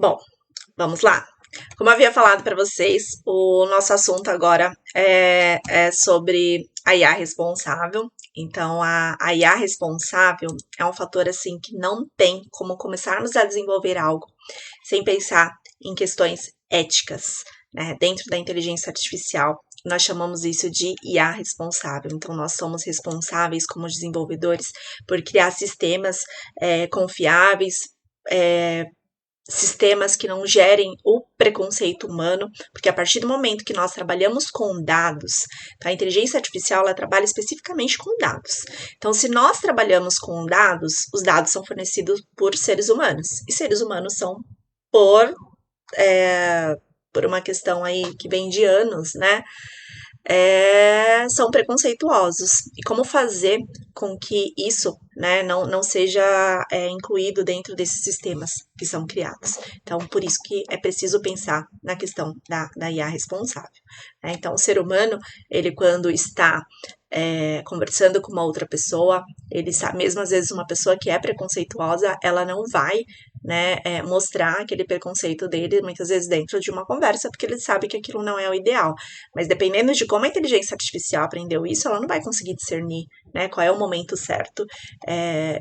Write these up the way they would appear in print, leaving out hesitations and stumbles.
Bom, vamos lá. Como eu havia falado para vocês, o nosso assunto agora é sobre a IA responsável. Então, a IA responsável é um fator assim que não tem como começarmos a desenvolver algo sem pensar em questões éticas, né? Dentro da inteligência artificial, nós chamamos isso de IA responsável. Então, nós somos responsáveis como desenvolvedores por criar sistemas confiáveis, sistemas que não gerem o preconceito humano, porque a partir do momento que nós trabalhamos com dados, tá? A inteligência artificial ela trabalha especificamente com dados. Então, se nós trabalhamos com dados, os dados são fornecidos por seres humanos, e seres humanos são por, por uma questão aí que vem de anos, né? São preconceituosos. E como fazer com que isso, né, não seja incluído dentro desses sistemas que são criados. Então, por isso que é preciso pensar na questão da IA responsável. Né? Então, o ser humano, ele quando está conversando com uma outra pessoa, ele sabe, mesmo às vezes uma pessoa que é preconceituosa, ela não vai, né, mostrar aquele preconceito dele, muitas vezes dentro de uma conversa, porque ele sabe que aquilo não é o ideal. Mas dependendo de como a inteligência artificial aprendeu isso, ela não vai conseguir discernir, né, qual é o momento certo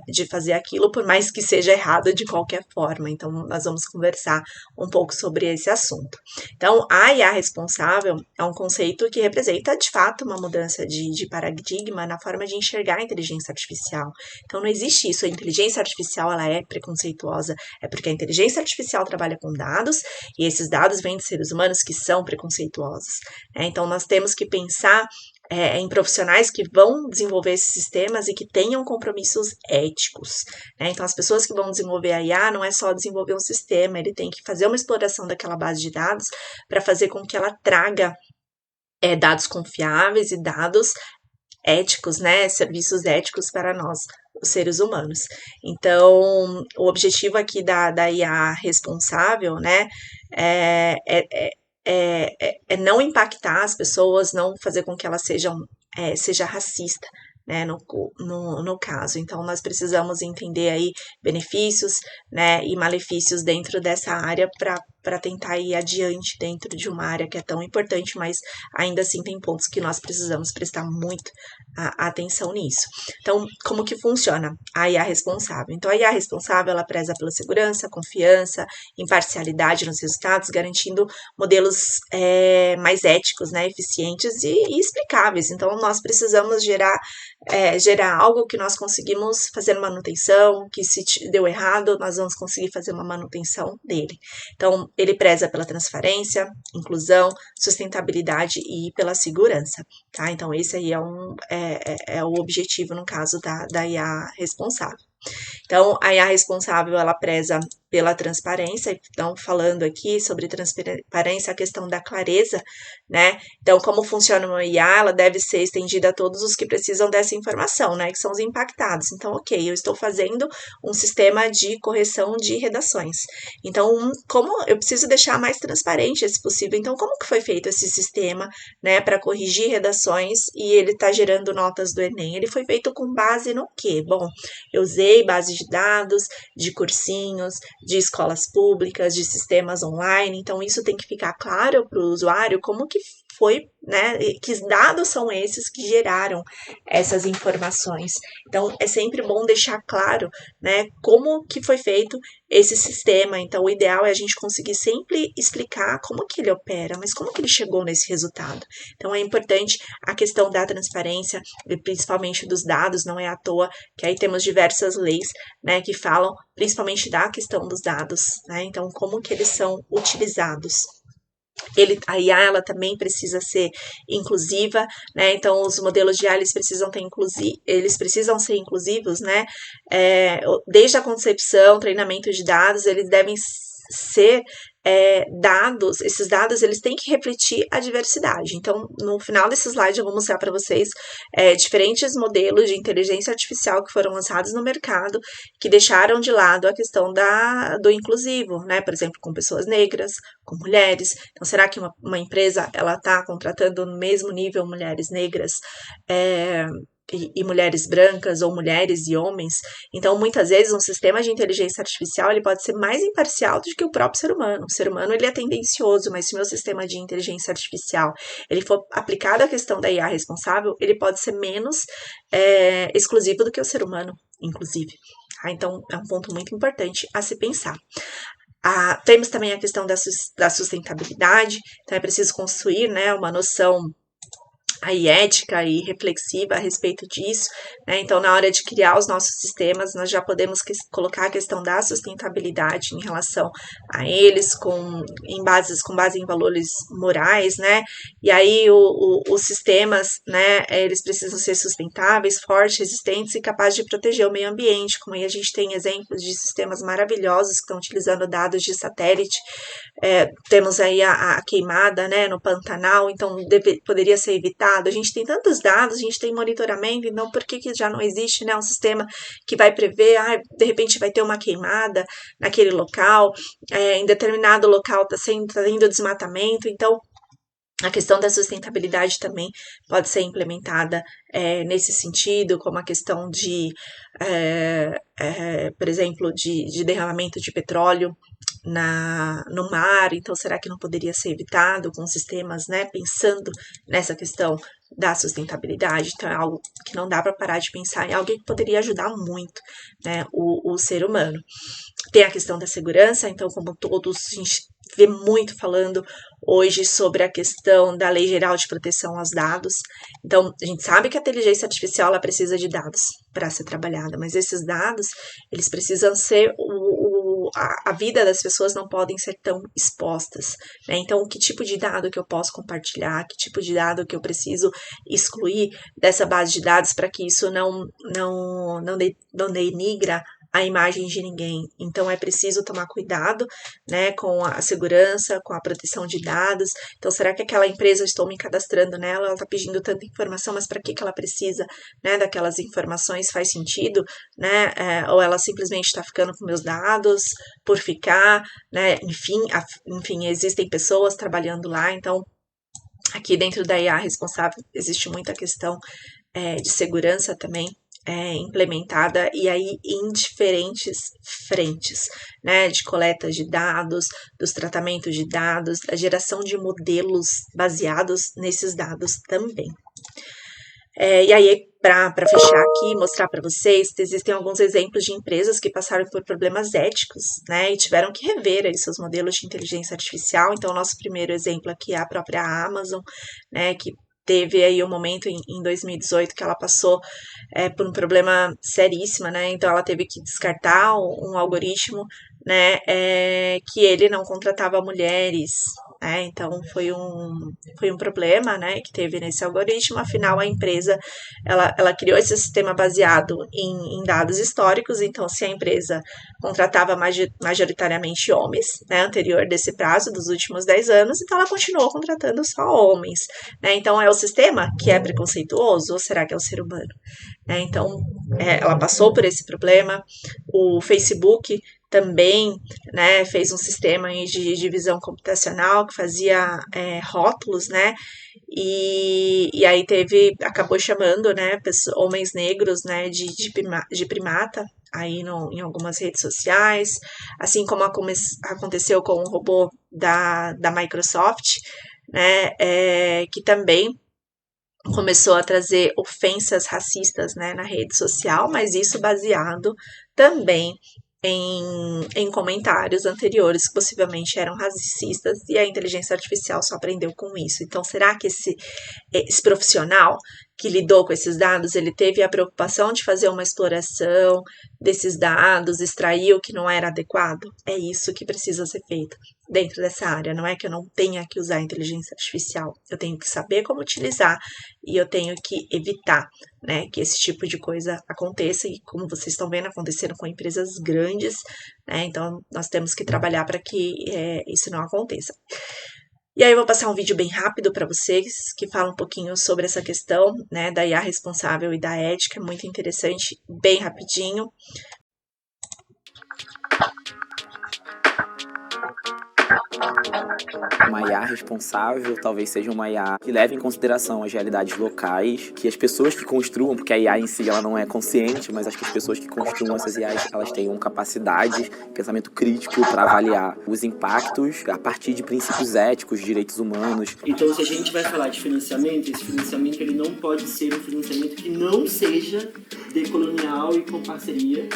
de fazer aquilo, por mais que seja errado de qualquer forma. Então, nós vamos conversar um pouco sobre esse assunto. Então, a IA responsável é um conceito que representa, de fato, uma mudança de paradigma na forma de enxergar a inteligência artificial. Então, não existe isso. A inteligência artificial ela é preconceituosa. É porque a inteligência artificial trabalha com dados e esses dados vêm de seres humanos que são preconceituosos. Então, nós temos que pensar em profissionais que vão desenvolver esses sistemas e que tenham compromissos éticos. Então, as pessoas que vão desenvolver a IA não é só desenvolver um sistema, ele tem que fazer uma exploração daquela base de dados para fazer com que ela traga dados confiáveis e dados éticos, né, serviços éticos para nós, os seres humanos. Então, o objetivo aqui da IA responsável, né, é não impactar as pessoas, não fazer com que elas seja racista, né, no caso. Então, nós precisamos entender aí benefícios, né, e malefícios dentro dessa área para tentar ir adiante dentro de uma área que é tão importante, mas ainda assim tem pontos que nós precisamos prestar muito atenção nisso. Então, como que funciona a IA responsável? Então, a IA responsável, ela preza pela segurança, confiança, imparcialidade nos resultados, garantindo modelos mais éticos, né, eficientes e explicáveis. Então, nós precisamos gerar algo que nós conseguimos fazer manutenção, que se deu errado, nós vamos conseguir fazer uma manutenção dele. Então, ele preza pela transparência, inclusão, sustentabilidade e pela segurança, tá? Então, esse aí é o objetivo, no caso, da IA responsável. Então, a IA responsável, ela preza pela transparência, então, falando aqui sobre transparência, a questão da clareza, né? Então, como funciona uma IA, ela deve ser estendida a todos os que precisam dessa informação, né? Que são os impactados. Então, ok, eu estou fazendo um sistema de correção de redações. Então, como eu preciso deixar mais transparente esse possível, então, como que foi feito esse sistema, né, para corrigir redações e ele está gerando notas do Enem? Ele foi feito com base no quê? Bom, eu usei base de dados, de cursinhos, de escolas públicas, de sistemas online, então isso tem que ficar claro para o usuário como que foi, né, que dados são esses que geraram essas informações. Então, é sempre bom deixar claro, né, como que foi feito esse sistema. Então, o ideal é a gente conseguir sempre explicar como que ele opera, mas como que ele chegou nesse resultado. Então, é importante a questão da transparência, principalmente dos dados, não é à toa que aí temos diversas leis, né, que falam principalmente da questão dos dados, né, então, como que eles são utilizados. A IA ela também precisa ser inclusiva, né? Então os modelos de IA eles precisam ser inclusivos, né? Desde a concepção, treinamento de dados, eles devem ser dados, esses dados eles têm que refletir a diversidade. Então, no final desse slide eu vou mostrar para vocês diferentes modelos de inteligência artificial que foram lançados no mercado, que deixaram de lado a questão do inclusivo, né? Por exemplo, com pessoas negras, com mulheres. Então, será que uma empresa ela está contratando no mesmo nível mulheres negras e mulheres brancas ou mulheres e homens. Então, muitas vezes, um sistema de inteligência artificial ele pode ser mais imparcial do que o próprio ser humano. O ser humano ele é tendencioso, mas se o meu sistema de inteligência artificial ele for aplicado à questão da IA responsável, ele pode ser menos exclusivo do que o ser humano, inclusive. Então, é um ponto muito importante a se pensar. Temos também a questão da sustentabilidade, então é preciso construir, né, uma noção aí ética e reflexiva a respeito disso, né? Então, na hora de criar os nossos sistemas, nós já podemos colocar a questão da sustentabilidade em relação a eles, com base em valores morais, né? E aí os sistemas, né, eles precisam ser sustentáveis, fortes, resistentes e capazes de proteger o meio ambiente, como aí a gente tem exemplos de sistemas maravilhosos que estão utilizando dados de satélite. Temos aí a queimada, né, no Pantanal, então poderia ser evitado. A gente tem tantos dados, a gente tem monitoramento, então por que já não existe, né, um sistema que vai prever, de repente vai ter uma queimada naquele local, em determinado local está tendo desmatamento, então a questão da sustentabilidade também pode ser implementada nesse sentido, como a questão de, por exemplo, de derramamento de petróleo no mar. Então, será que não poderia ser evitado com sistemas, né, pensando nessa questão da sustentabilidade? Então, é algo que não dá para parar de pensar, é algo que poderia ajudar muito, né, o ser humano. Tem a questão da segurança, então, como todos, a gente vê muito falando hoje sobre a questão da Lei Geral de Proteção aos Dados. Então, a gente sabe que a inteligência artificial ela precisa de dados para ser trabalhada, mas esses dados, eles precisam ser a vida das pessoas não podem ser tão expostas, né? Então, que tipo de dado que eu posso compartilhar, que tipo de dado que eu preciso excluir dessa base de dados para que isso não denigra a imagem de ninguém. Então, é preciso tomar cuidado, né, com a segurança, com a proteção de dados. Então, será que aquela empresa, eu estou me cadastrando nela, ela está pedindo tanta informação, mas para que ela precisa, né, daquelas informações? Faz sentido, né? Ou ela simplesmente está ficando com meus dados por ficar, né? Enfim, existem pessoas trabalhando lá, então aqui dentro da IA responsável existe muita questão de segurança também implementada, e aí em diferentes frentes, né, de coleta de dados, dos tratamentos de dados, da geração de modelos baseados nesses dados também. E aí, para fechar aqui, mostrar para vocês, existem alguns exemplos de empresas que passaram por problemas éticos, né, e tiveram que rever aí seus modelos de inteligência artificial. Então, o nosso primeiro exemplo aqui é a própria Amazon, né, que teve aí um momento em 2018 que ela passou por um problema seríssimo, né? Então ela teve que descartar um algoritmo, né? Que ele não contratava mulheres, né? Então foi um problema, né? Que teve nesse algoritmo. Afinal, a empresa ela criou esse sistema baseado em dados históricos. Então, se a empresa contratava majoritariamente homens, né? Anterior desse prazo dos últimos 10 anos, então ela continuou contratando só homens, né? Então é o sistema que é preconceituoso ou será que é o ser humano? Então, ela passou por esse problema. O Facebook também, né, fez um sistema de divisão computacional que fazia rótulos, né, e aí acabou chamando, né, homens negros, né, de primata, aí em algumas redes sociais, assim como aconteceu com o robô da Microsoft, né, que também começou a trazer ofensas racistas, né, na rede social, mas isso baseado também em comentários anteriores que possivelmente eram racistas, e a inteligência artificial só aprendeu com isso. Então, será que esse profissional que lidou com esses dados, ele teve a preocupação de fazer uma exploração desses dados, extrair o que não era adequado? É isso que precisa ser feito dentro dessa área. Não é que eu não tenha que usar a inteligência artificial, eu tenho que saber como utilizar e eu tenho que evitar, né, que esse tipo de coisa aconteça, e como vocês estão vendo, acontecendo com empresas grandes, né, então nós temos que trabalhar para que isso não aconteça. E aí eu vou passar um vídeo bem rápido para vocês, que fala um pouquinho sobre essa questão, né, da IA responsável e da ética, muito interessante, bem rapidinho. Uma IA responsável talvez seja uma IA que leve em consideração as realidades locais, que as pessoas que construam, porque a IA em si ela não é consciente, mas acho que as pessoas que construam essas IAs, elas tenham capacidade, pensamento crítico para avaliar os impactos a partir de princípios éticos, direitos humanos. Então, se a gente vai falar de financiamento, esse financiamento ele não pode ser um financiamento que não seja decolonial e com parceria.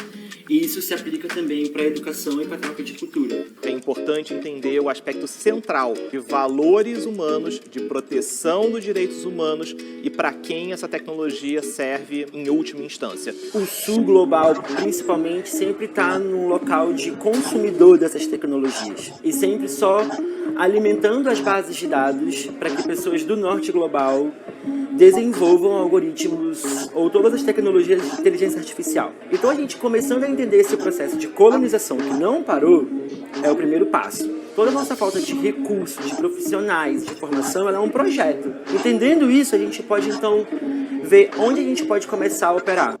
E isso se aplica também para a educação e para a troca de cultura. É importante entender o aspecto central de valores humanos, de proteção dos direitos humanos e para quem essa tecnologia serve em última instância. O sul global, principalmente, sempre está num local de consumidor dessas tecnologias e sempre só alimentando as bases de dados para que pessoas do norte global desenvolvam algoritmos ou todas as tecnologias de inteligência artificial. Então a gente começando a entender esse processo de colonização que não parou é o primeiro passo. Toda a nossa falta de recursos, de profissionais, de formação, ela é um projeto. Entendendo isso, a gente pode então ver onde a gente pode começar a operar.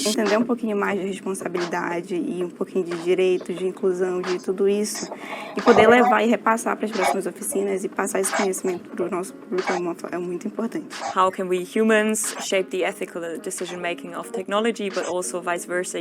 Entender um pouquinho mais de responsabilidade e um pouquinho de direito, de inclusão, de tudo isso, e poder levar e repassar para as próximas oficinas e passar esse conhecimento para o nosso público é muito importante. How can we humans shape the ethical decision making of technology, but also vice versa?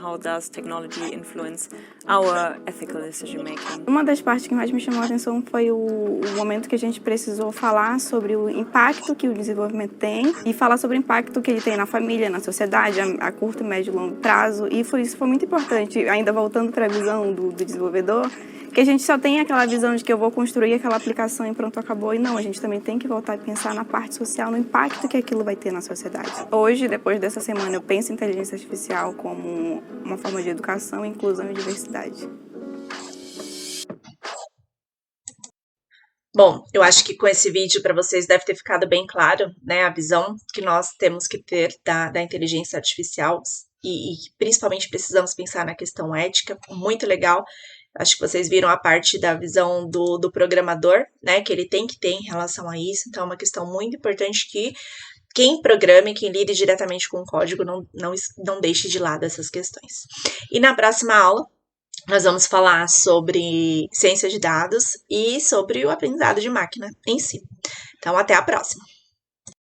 How does technology influence our ethical decision making? Uma das partes que mais me chamou a atenção foi o momento que a gente precisou falar sobre o impacto que o desenvolvimento tem e falar sobre o impacto que ele tem na família, na sociedade, a curto, médio e longo prazo. E isso foi muito importante, ainda voltando para a visão do desenvolvedor, que a gente só tem aquela visão de que eu vou construir aquela aplicação e pronto, acabou. E não, a gente também tem que voltar a pensar na parte social, no impacto que aquilo vai ter na sociedade. Hoje, depois dessa semana, eu penso em inteligência artificial como uma forma de educação, inclusão e diversidade. Bom, eu acho que com esse vídeo para vocês deve ter ficado bem claro, né, a visão que nós temos que ter da inteligência artificial e principalmente precisamos pensar na questão ética, muito legal. Acho que vocês viram a parte da visão do programador, né, que ele tem que ter em relação a isso, então é uma questão muito importante que quem programe, quem lide diretamente com o código, não deixe de lado essas questões. E na próxima aula, nós vamos falar sobre ciência de dados e sobre o aprendizado de máquina em si. Então, até a próxima!